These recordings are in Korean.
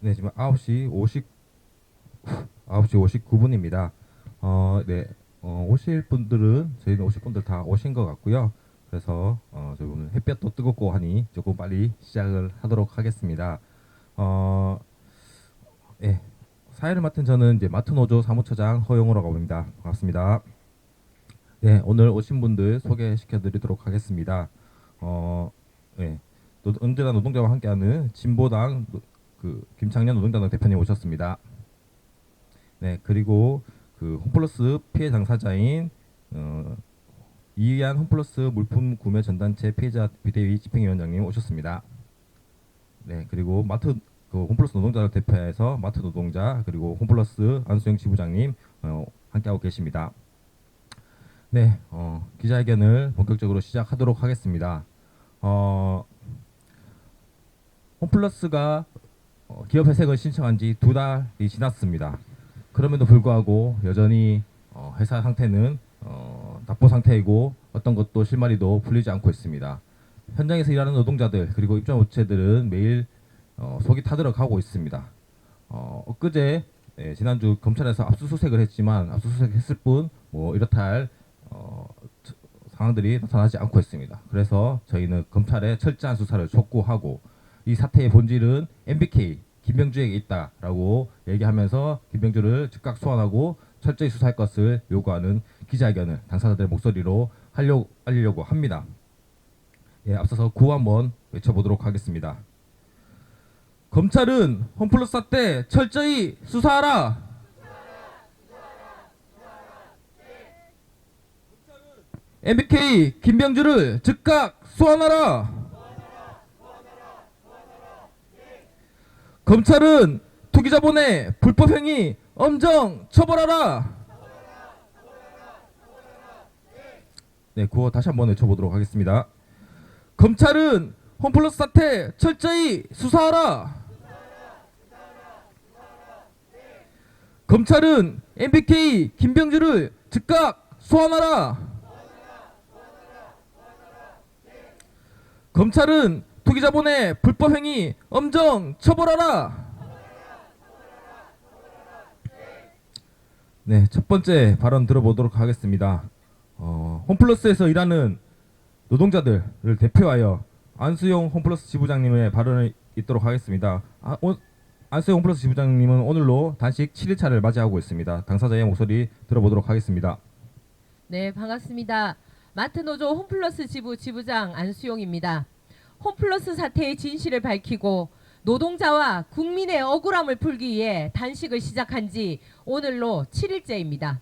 네, 지금 9시 59분입니다. 네, 오실 분들은, 저희는 오실 분들 다 오신 것 같고요. 그래서, 저희 오늘 햇볕도 뜨겁고 하니 조금 빨리 시작을 하도록 하겠습니다. 어, 예, 사회를 맡은 저는 이제 마트노조 사무처장 허용호라고 합니다. 반갑습니다. 네, 오늘 오신 분들 소개시켜 드리도록 하겠습니다. 예, 언제나 노동자와 함께하는 진보당 김창년 노동자당 대표님 오셨습니다. 네, 그리고 홈플러스 피해 당사자인 이의한 홈플러스 물품 구매 전단체 피해자 비대위 집행위원장님 오셨습니다. 네, 그리고 홈플러스 노동자를 대표해서 마트 노동자 그리고 홈플러스 안수영 지부장님 함께하고 계십니다. 네, 기자회견을 본격적으로 시작하도록 하겠습니다. 홈플러스가 기업 회색을 신청한 지 2달이 지났습니다. 그럼에도 불구하고 여전히 회사 상태는 답보 상태이고 어떤 것도 실마리도 풀리지 않고 있습니다. 현장에서 일하는 노동자들 그리고 입주업체들은 매일 속이 타들어가고 있습니다. 엊그제 지난주 검찰에서 압수수색을 했지만 압수수색했을 뿐 뭐 이렇다 할 상황들이 나타나지 않고 있습니다. 그래서 저희는 검찰의 철저한 수사를 촉구하고 이 사태의 본질은 MBK 김병주에게 있다라고 얘기하면서 김병주를 즉각 소환하고 철저히 수사할 것을 요구하는 기자회견을 당사자들의 목소리로 하려고 합니다. 예, 앞서서 구호 한번 외쳐보도록 하겠습니다. 검찰은 홈플러스 사태 철저히 수사하라. MBK 김병주를 즉각 소환하라. 검찰은 투기자본의 불법행위 엄정 처벌하라. 네, 구호 다시 한번 외쳐보도록 하겠습니다. 검찰은 홈플러스 사태 철저히 수사하라. 검찰은 MBK 김병주를 즉각 소환하라. 검찰은 투기자본의 불법행위 엄정 처벌하라. 네, 첫 번째 발언 들어보도록 하겠습니다. 홈플러스에서 일하는 노동자들을 대표하여 안수용 홈플러스 지부장님의 발언을 잇도록 하겠습니다. 안수용 홈플러스 지부장님은 오늘로 단식 7일차를 맞이하고 있습니다. 당사자의 목소리 들어보도록 하겠습니다. 네, 반갑습니다. 마트노조 홈플러스 지부장 안수용입니다. 홈플러스 사태의 진실을 밝히고 노동자와 국민의 억울함을 풀기 위해 단식을 시작한 지 오늘로 7일째입니다.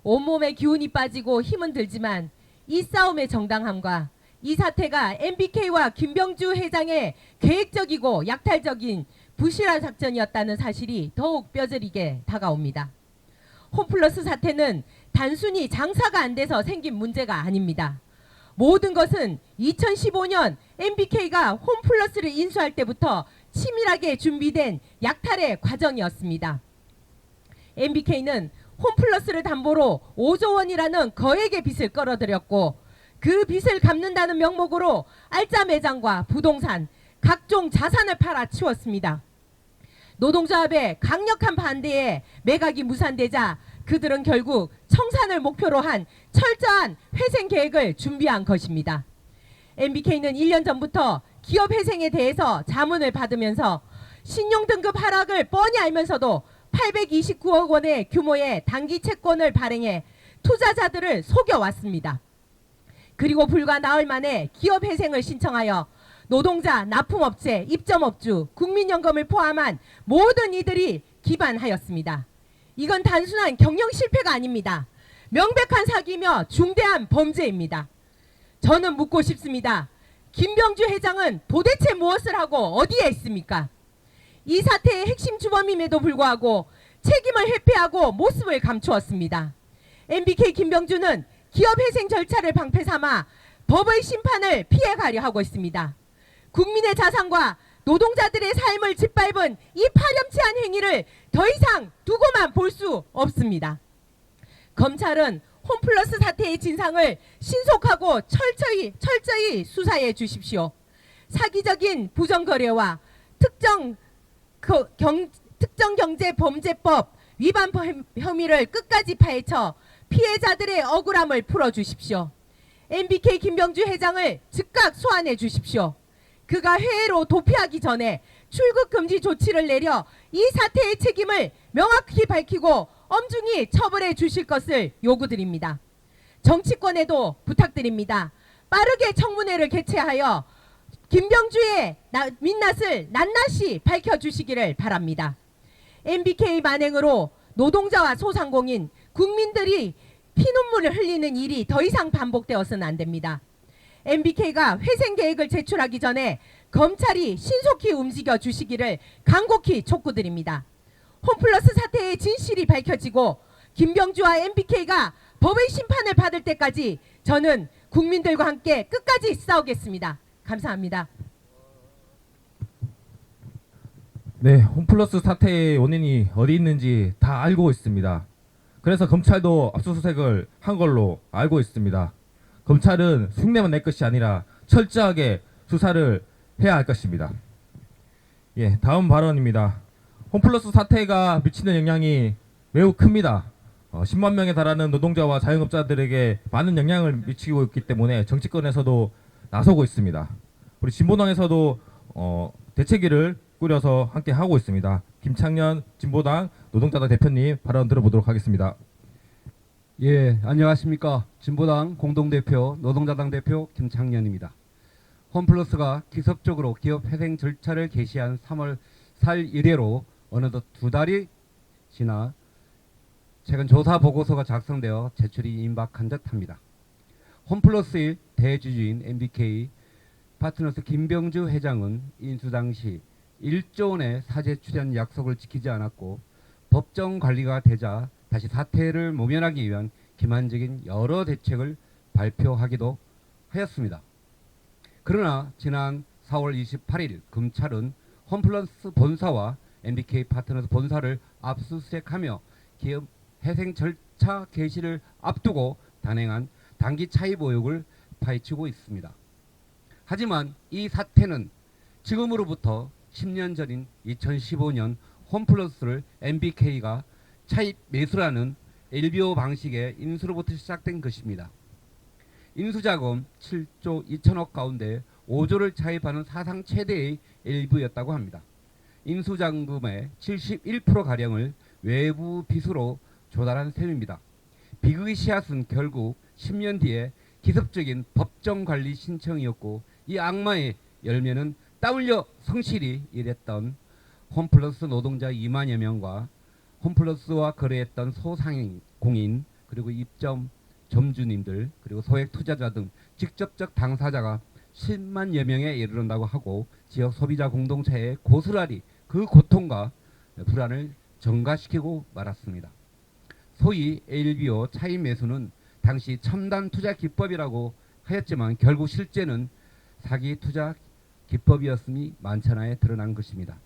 온몸에 기운이 빠지고 힘은 들지만 이 싸움의 정당함과 이 사태가 MBK와 김병주 회장의 계획적이고 약탈적인 부실한 작전이었다는 사실이 더욱 뼈저리게 다가옵니다. 홈플러스 사태는 단순히 장사가 안 돼서 생긴 문제가 아닙니다. 모든 것은 2015년 MBK가 홈플러스를 인수할 때부터 치밀하게 준비된 약탈의 과정이었습니다. MBK는 홈플러스를 담보로 5조 원이라는 거액의 빚을 끌어들였고 그 빚을 갚는다는 명목으로 알짜 매장과 부동산, 각종 자산을 팔아치웠습니다. 노동조합의 강력한 반대에 매각이 무산되자 그들은 결국 청산을 목표로 한 철저한 회생 계획을 준비한 것입니다. MBK는 1년 전부터 기업 회생에 대해서 자문을 받으면서 신용등급 하락을 뻔히 알면서도 829억 원의 규모의 단기 채권을 발행해 투자자들을 속여왔습니다. 그리고 불과 나흘 만에 기업 회생을 신청하여 노동자, 납품업체, 입점업주, 국민연금을 포함한 모든 이들이 기반하였습니다. 이건 단순한 경영 실패가 아닙니다. 명백한 사기며 중대한 범죄입니다. 저는 묻고 싶습니다. 김병주 회장은 도대체 무엇을 하고 어디에 있습니까? 이 사태의 핵심 주범임에도 불구하고 책임을 회피하고 모습을 감추었습니다. MBK 김병주는 기업회생 절차를 방패 삼아 법의 심판을 피해가려 하고 있습니다. 국민의 자산과 노동자들의 삶을 짓밟은 이 파렴치한 행위를 더 이상 두고만 볼 수 없습니다. 검찰은 홈플러스 사태의 진상을 신속하고 철저히 수사해 주십시오. 사기적인 부정거래와 특정 특정경제범죄법 위반 혐의를 끝까지 파헤쳐 피해자들의 억울함을 풀어주십시오. MBK 김병주 회장을 즉각 소환해 주십시오. 그가 회의로 도피하기 전에 출국 금지 조치를 내려 이 사태의 책임을 명확히 밝히고 엄중히 처벌해 주실 것을 요구드립니다. 정치권에도 부탁드립니다. 빠르게 청문회를 개최하여 김병주의 민낯을 낱낱이 밝혀주시기를 바랍니다. MBK 만행으로 노동자와 소상공인, 국민들이 피눈물을 흘리는 일이 더 이상 반복되어서는 안 됩니다. MBK가 회생 계획을 제출하기 전에 검찰이 신속히 움직여 주시기를 간곡히 촉구드립니다. 홈플러스 사태의 진실이 밝혀지고 김병주와 MBK가 법의 심판을 받을 때까지 저는 국민들과 함께 끝까지 싸우겠습니다. 감사합니다. 네, 홈플러스 사태의 원인이 어디 있는지 다 알고 있습니다. 그래서 검찰도 압수수색을 한 걸로 알고 있습니다. 검찰은 흉내만 낼 것이 아니라 철저하게 수사를 해야 할 것입니다. 예, 다음 발언입니다. 홈플러스 사태가 미치는 영향이 매우 큽니다. 10만 명에 달하는 노동자와 자영업자들에게 많은 영향을 미치고 있기 때문에 정치권에서도 나서고 있습니다. 우리 진보당에서도 대책위를 꾸려서 함께 하고 있습니다. 김창년 진보당 노동자당 대표님 발언 들어보도록 하겠습니다. 예, 안녕하십니까. 진보당 공동대표 노동자당 대표 김창년입니다. 홈플러스가 기습적으로 기업 회생 절차를 개시한 3월 4일 이래로 어느덧 2달이 지나 최근 조사 보고서가 작성되어 제출이 임박한 듯합니다. 홈플러스의 대주주인 MBK 파트너스 김병주 회장은 인수 당시 1조 원의 사재 출연 약속을 지키지 않았고 법정 관리가 되자 다시 사태를 모면하기 위한 기만적인 여러 대책을 발표하기도 하였습니다. 그러나 지난 4월 28일 검찰은 홈플러스 본사와 MBK 파트너스 본사를 압수수색하며 기업 회생 절차 개시를 앞두고 단행한 단기 차입 의혹을 파헤치고 있습니다. 하지만 이 사태는 지금으로부터 10년 전인 2015년 홈플러스를 MBK가 차입 매수라는 LBO 방식의 인수로부터 시작된 것입니다. 인수자금 7조 2천억 가운데 5조를 차입하는 사상 최대의 LBO였다고 합니다. 인수자금의 71%가량을 외부 빚으로 조달한 셈입니다. 비극의 씨앗은 결국 10년 뒤에 기습적인 법정관리 신청이었고 이 악마의 열매는 땀 흘려 성실히 일했던 홈플러스 노동자 2만여 명과 홈플러스와 거래했던 소상공인 그리고 입점 점주님들 그리고 소액 투자자 등 직접적 당사자가 10만여 명에 이르른다고 하고 지역 소비자 공동체에 고스란히 그 고통과 불안을 전가시키고 말았습니다. 소위 LBO 차입 매수는 당시 첨단 투자 기법이라고 하였지만 결국 실제는 사기 투자 기법이었음이 만천하에 드러난 것입니다.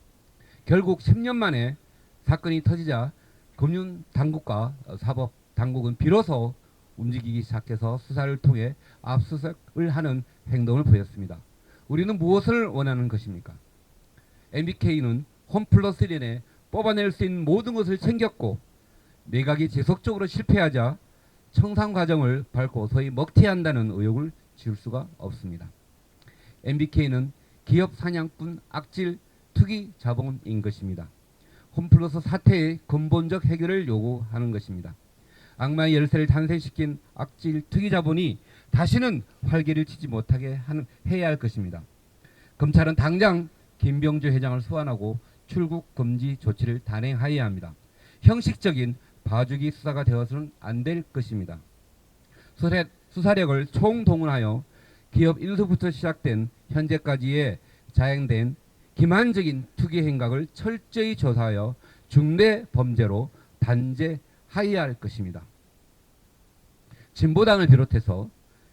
결국 10년 만에 사건이 터지자 금융당국과 사법당국은 비로소 움직이기 시작해서 수사를 통해 압수수색을 하는 행동을 보였습니다. 우리는 무엇을 원하는 것입니까? MBK는 홈플러스를 인해 뽑아낼 수 있는 모든 것을 챙겼고 매각이 지속적으로 실패하자 청산 과정을 밟고 소위 먹튀한다는 의혹을 지울 수가 없습니다. MBK는 기업 사냥꾼 악질 투기 자본인 것입니다. 홈플러스 사태의 근본적 해결을 요구하는 것입니다. 악마의 열쇠를 탄생시킨 악질 투기 자본이 다시는 활개를 치지 못하게 해야 할 것입니다. 검찰은 당장 김병주 회장을 소환하고 출국 금지 조치를 단행하여야 합니다. 형식적인 봐주기 수사가 되어서는 안 될 것입니다. 수사력을 총동원하여 기업 인수부터 시작된 현재까지의 자행된 기만적인 투기 행각을 철저히 조사하여 중대 범죄로 단죄하여야 할 것입니다. 진보당을 비롯해서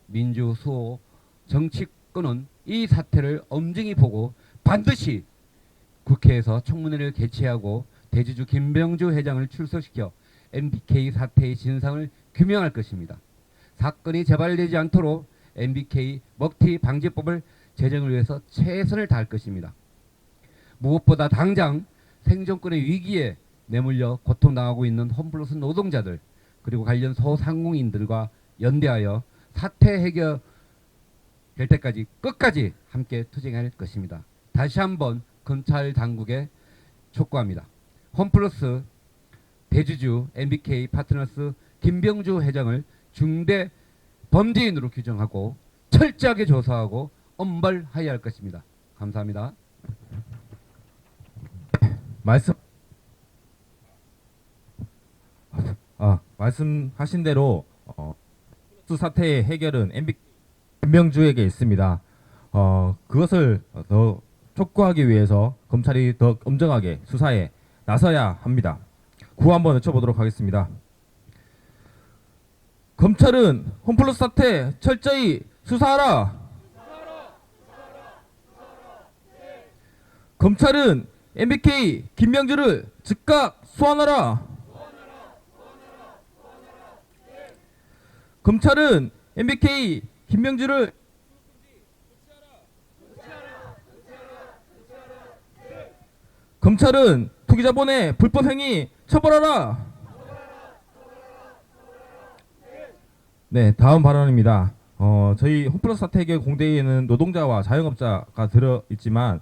민주, 수호, 정치권은 이 사태를 엄중히 보고 반드시 국회에서 청문회를 개최하고 대주주 김병주 회장을 출석시켜 MBK 사태의 진상을 규명할 것입니다. 사건이 재발되지 않도록 MBK 먹튀 방지법을 제정을 위해서 최선을 다할 것입니다. 무엇보다 당장 생존권의 위기에 내몰려 고통당하고 있는 홈플러스 노동자들 그리고 관련 소상공인들과 연대하여 사태 해결 될 때까지 끝까지 함께 투쟁할 것입니다. 다시 한번 검찰 당국에 촉구합니다. 홈플러스 대주주 MBK 파트너스 김병주 회장을 중대 범죄인으로 규정하고 철저하게 조사하고 엄벌하여야 할 것입니다. 감사합니다. 말씀하신 대로 수 사태의 해결은 MB 김명주에게 있습니다. 그것을 더 촉구하기 위해서 검찰이 더 엄정하게 수사에 나서야 합니다. 구호 한번 외쳐보도록 하겠습니다. 검찰은 홈플러스 사태 철저히 수사하라. 검찰은 MBK 김명주를 즉각 소환하라. 검찰은 MBK 김명주를 검찰은 투기자본의 불법 행위 처벌하라. 네, 다음 발언입니다. 저희 홈플러스 사태 해결 공대에는 노동자와 자영업자가 들어 있지만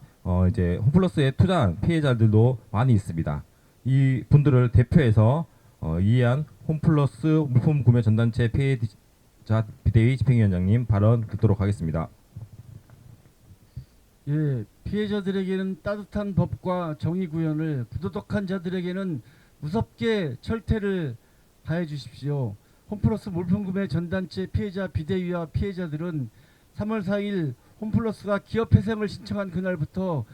이제 홈플러스에 투자한 피해자들도 많이 있습니다. 이 분들을 대표해서 이해한 홈플러스 물품 구매 전단체 피해자 비대위 집행위원장님 발언 듣도록 하겠습니다. 예, 피해자들에게는 따뜻한 법과 정의 구현을, 부도덕한 자들에게는 무섭게 철퇴를 가해 주십시오. 홈플러스 물품구매 전단체 피해자 비대위와 피해자들은 3월 4일 홈플러스가 기업회생을 신청한 그날부터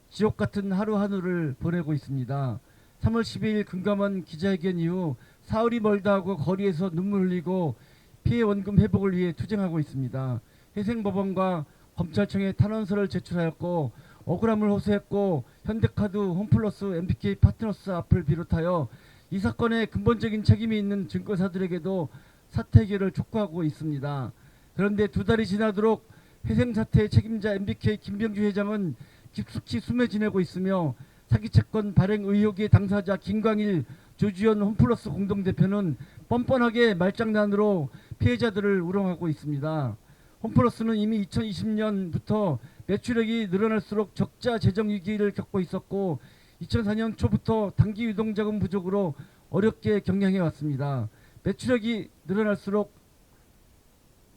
지옥같은 하루하루를 보내고 있습니다. 3월 12일 금감원 기자회견 이후 사흘이 멀다 하고 거리에서 눈물 흘리고 피해 원금 회복을 위해 투쟁하고 있습니다. 회생법원과 검찰청에 탄원서를 제출하였고 억울함을 호소했고 현대카드, 홈플러스, MBK 파트너스 앞을 비롯하여 이 사건에 근본적인 책임이 있는 증거사들에게도 사태 해결을 촉구하고 있습니다. 그런데 두 달이 지나도록 회생사태의 책임자 MBK 김병주 회장은 깊숙이 숨에 지내고 있으며 사기채권 발행 의혹의 당사자 김광일, 조주현 홈플러스 공동대표는 뻔뻔하게 말장난으로 피해자들을 우롱하고 있습니다. 홈플러스는 이미 2020년부터 매출액이 늘어날수록 적자 재정 위기를 겪고 있었고 2004년 초부터 단기 유동자금 부족으로 어렵게 경영해 왔습니다. 매출액이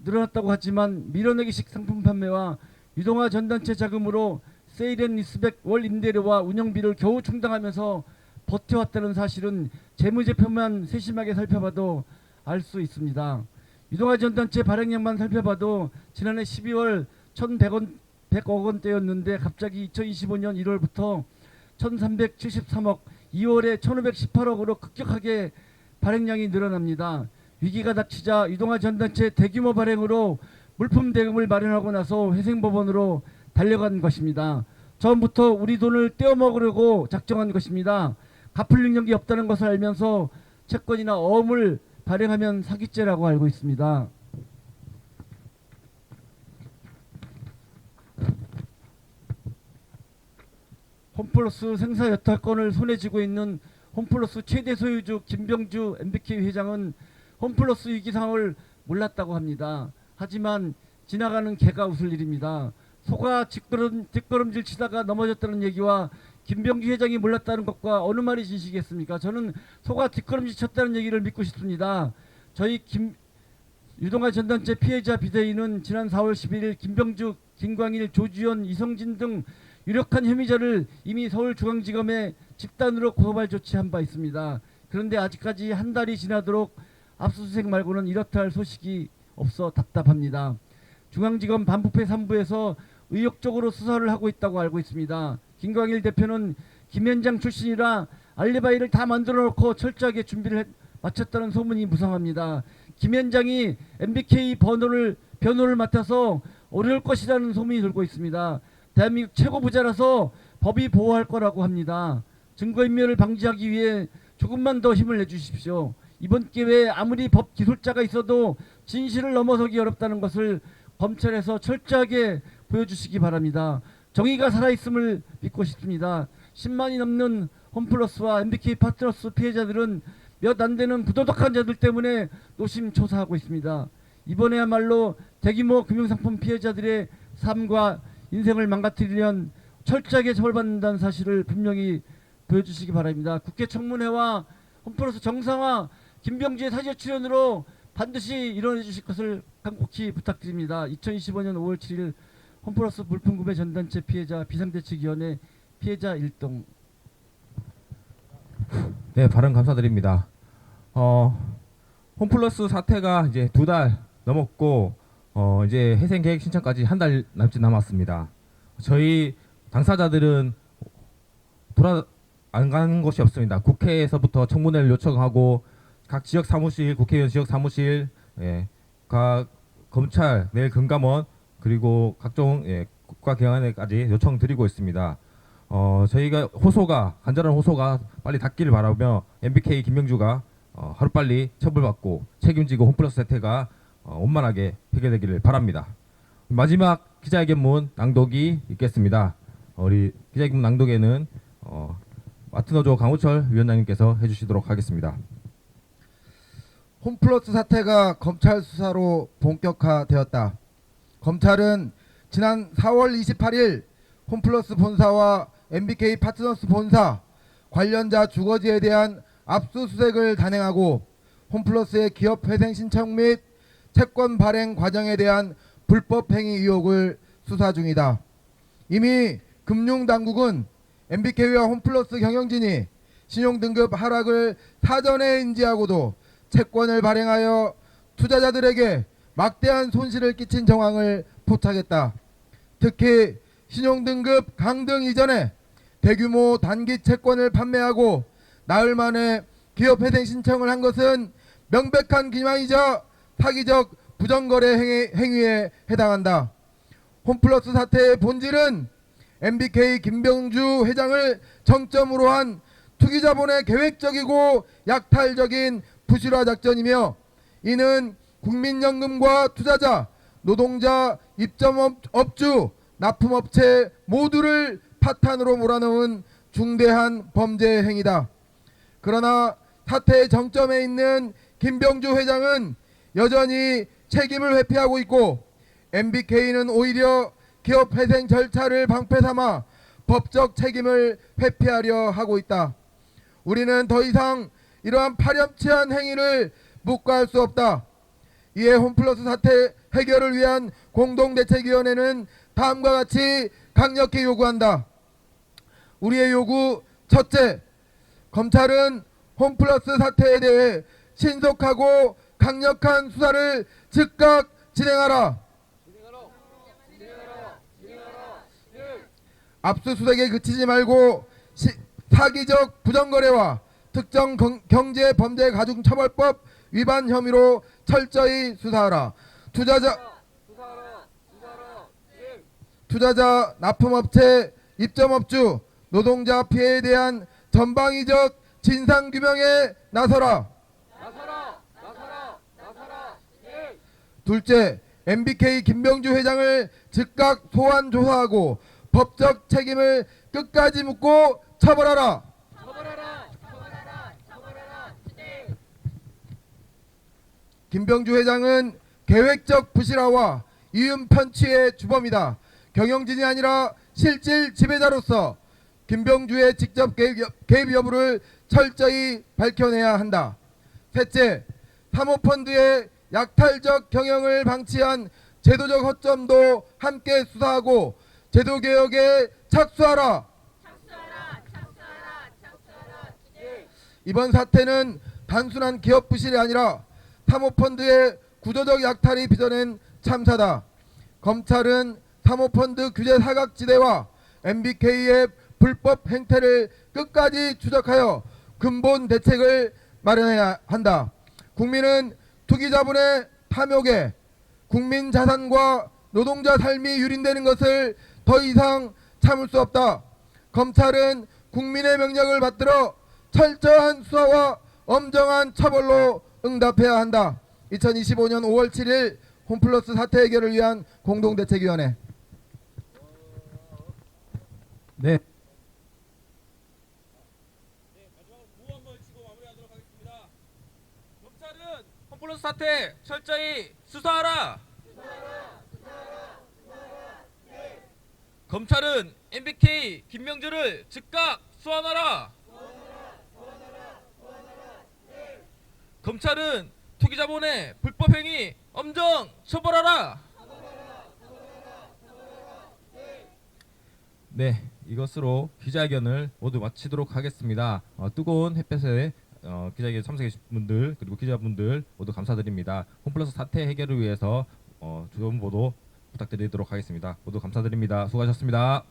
늘어났다고 하지만 밀어내기식 상품 판매와 유동화 전단체 자금으로 세일앤리스백 월 임대료와 운영비를 겨우 충당하면서 버텨왔다는 사실은 재무제표만 세심하게 살펴봐도 알 수 있습니다. 유동화 전단체 발행량만 살펴봐도 지난해 12월 1,100억 원대였는데 갑자기 2025년 1월부터 1,373억, 2월에 1,518억으로 급격하게 발행량이 늘어납니다. 위기가 닥치자 유동화 전단체 대규모 발행으로 물품 대금을 마련하고 나서 회생법원으로 달려간 것입니다. 처음부터 우리 돈을 떼어먹으려고 작정한 것입니다. 갚을 능력이 없다는 것을 알면서 채권이나 어음을 발행하면 사기죄라고 알고 있습니다. 홈플러스 생사 여탈권을 손에 쥐고 있는 홈플러스 최대 소유주 김병주 MBK 회장은 홈플러스 위기 상황을 몰랐다고 합니다. 하지만 지나가는 개가 웃을 일입니다. 소가 뒷걸음질 치다가 넘어졌다는 얘기와 김병주 회장이 몰랐다는 것과 어느 말이 진실이겠습니까? 저는 소가 뒷걸음질 쳤다는 얘기를 믿고 싶습니다. 저희 유동화 전단체 피해자 비대위는 지난 4월 11일 김병주, 김광일, 조주현, 이성진 등 유력한 혐의자를 이미 서울중앙지검에 집단으로 고발 조치한 바 있습니다. 그런데 아직까지 한 달이 지나도록 압수수색 말고는 이렇다 할 소식이 없어 답답합니다. 중앙지검 반부패 3부에서 의욕적으로 수사를 하고 있다고 알고 있습니다. 김광일 대표는 김현장 출신이라 알리바이를 다 만들어 놓고 철저하게 준비를 마쳤다는 소문이 무성합니다. 김현장이 MBK 변호를 맡아서 어려울 것이라는 소문이 돌고 있습니다. 대한민국 최고 부자라서 법이 보호할 거라고 합니다. 증거인멸을 방지하기 위해 조금만 더 힘을 내주십시오. 이번 기회에 아무리 법 기술자가 있어도 진실을 넘어서기 어렵다는 것을 검찰에서 철저하게 보여주시기 바랍니다. 정의가 살아있음을 믿고 싶습니다. 10만이 넘는 홈플러스와 MBK 파트너스 피해자들은 몇 안 되는 부도덕한 자들 때문에 노심초사하고 있습니다. 이번에야말로 대규모 금융상품 피해자들의 삶과 인생을 망가뜨리면 철저하게 처벌받는다는 사실을 분명히 보여주시기 바랍니다. 국회 청문회와 홈플러스 정상화, 김병주의 사죄 출연으로 반드시 일어나 주실 것을 간곡히 부탁드립니다. 2025년 5월 7일 홈플러스 물품구매 전단체 피해자 비상대책위원회 피해자 일동. 네, 발언 감사드립니다. 홈플러스 사태가 이제 2달 넘었고, 이제 회생 계획 신청까지 한 달 남짓 남았습니다. 저희 당사자들은 안 가는 곳이 없습니다. 국회에서부터 청문회를 요청하고, 각 지역 사무실, 국회의원 지역 사무실, 각 검찰, 내일 금감원, 그리고 각종 국가기관에까지 요청드리고 있습니다. 저희가 간절한 호소가 빨리 닿기를 바라며 MBK 김명주가 하루빨리 처벌받고 책임지고 홈플러스 사태가 원만하게 해결되기를 바랍니다. 마지막 기자회견문 낭독이 있겠습니다. 우리 기자회견문 낭독에는 마트노조 강우철 위원장님께서 해주시도록 하겠습니다. 홈플러스 사태가 검찰 수사로 본격화되었다. 검찰은 지난 4월 28일 홈플러스 본사와 MBK 파트너스 본사 관련자 주거지에 대한 압수수색을 단행하고 홈플러스의 기업 회생 신청 및 채권 발행 과정에 대한 불법 행위 의혹을 수사 중이다. 이미 금융당국은 MBK와 홈플러스 경영진이 신용등급 하락을 사전에 인지하고도 채권을 발행하여 투자자들에게 막대한 손실을 끼친 정황을 포착했다. 특히 신용등급 강등 이전에 대규모 단기 채권을 판매하고 나흘 만에 기업 회생 신청을 한 것은 명백한 기망이자 사기적 부정거래 행위에 해당한다. 홈플러스 사태의 본질은 MBK 김병주 회장을 정점으로 한 투기자본의 계획적이고 약탈적인 부실화 작전이며, 이는 국민연금과 투자자, 노동자, 입점업주, 납품업체 모두를 파탄으로 몰아넣은 중대한 범죄 행위다. 그러나 사태의 정점에 있는 김병주 회장은 여전히 책임을 회피하고 있고, MBK는 오히려 기업 회생 절차를 방패 삼아 법적 책임을 회피하려 하고 있다. 우리는 더 이상 이러한 파렴치한 행위를 묵과할 수 없다. 이에 홈플러스 사태 해결을 위한 공동대책위원회는 다음과 같이 강력히 요구한다. 우리의 요구 첫째, 검찰은 홈플러스 사태에 대해 신속하고 강력한 수사를 즉각 진행하라. 압수수색에 그치지 말고 사기적 부정거래와 특정 경제 범죄 가중처벌법 위반 혐의로 철저히 수사하라. 투자자, 납품업체, 입점업주, 노동자 피해에 대한 전방위적 진상규명에 나서라. 둘째, MBK 김병주 회장을 즉각 소환 조사하고 법적 책임을 끝까지 묻고 처벌하라. 김병주 회장은 계획적 부실화와 이윤 편취의 주범이다. 경영진이 아니라 실질 지배자로서 김병주의 직접 개입 여부를 철저히 밝혀내야 한다. 셋째, 사모펀드의 약탈적 경영을 방치한 제도적 허점도 함께 수사하고 제도개혁에 착수하라. 이번 사태는 단순한 기업 부실이 아니라 사모펀드의 구조적 약탈이 빚어낸 참사다. 검찰은 사모펀드 규제 사각지대와 MBK의 불법 행태를 끝까지 추적하여 근본 대책을 마련해야 한다. 국민은 투기자본의 탐욕에 국민 자산과 노동자 삶이 유린되는 것을 더 이상 참을 수 없다. 검찰은 국민의 명령을 받들어 철저한 수사와 엄정한 처벌로 응답해야 한다. 2025년 5월 7일 홈플러스 사태 해결을 위한 공동대책위원회. 네. 철저히 수사하라. 검찰은 MBK 김명주를 즉각 소환하라. 검찰은 투기자본의 불법 행위 엄정 처벌하라. 네, 이것으로 기자회견을 모두 마치도록 하겠습니다. 뜨거운 햇볕에 기자회견 참석해주신 분들 그리고 기자분들 모두 감사드립니다. 홈플러스 사태 해결을 위해서 좋은 보도 부탁드리도록 하겠습니다. 모두 감사드립니다. 수고하셨습니다.